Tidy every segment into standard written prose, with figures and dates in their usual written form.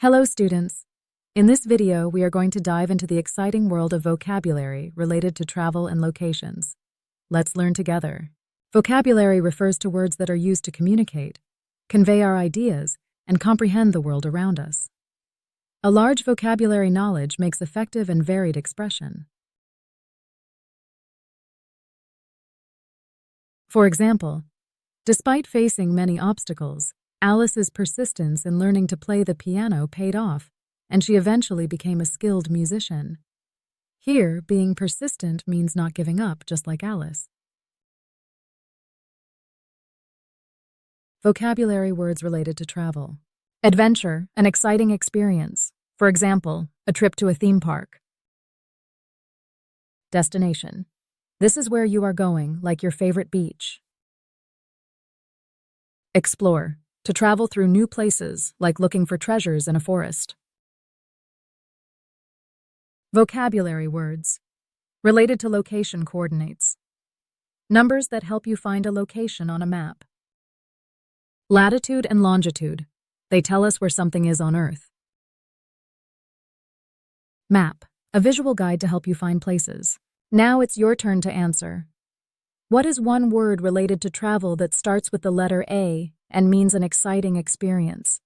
Hello, students. In this video, we are going to dive into the exciting world of vocabulary related to travel and locations. Let's learn together. Vocabulary refers to words that are used to communicate, convey our ideas, and comprehend the world around us. A large vocabulary knowledge makes effective and varied expression. For example, despite facing many obstacles, Alice's persistence in learning to play the piano paid off, and she eventually became a skilled musician. Here, being persistent means not giving up, just like Alice. Vocabulary words related to travel. Adventure, an exciting experience. For example, a trip to a theme park. Destination. This is where you are going, like your favorite beach. Explore. To travel through new places, like looking for treasures in a forest. Vocabulary words. Related to location coordinates. Numbers that help you find a location on a map. Latitude and longitude. They tell us where something is on Earth. Map. A visual guide to help you find places. Now it's your turn to answer. What is one word related to travel that starts with the letter A and means an exciting experience?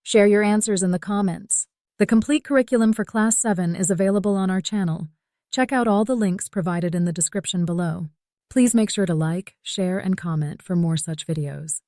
Share your answers in the comments. The complete curriculum for Class 7 is available on our channel. Check out all the links provided in the description below. Please make sure to like, share, and comment for more such videos.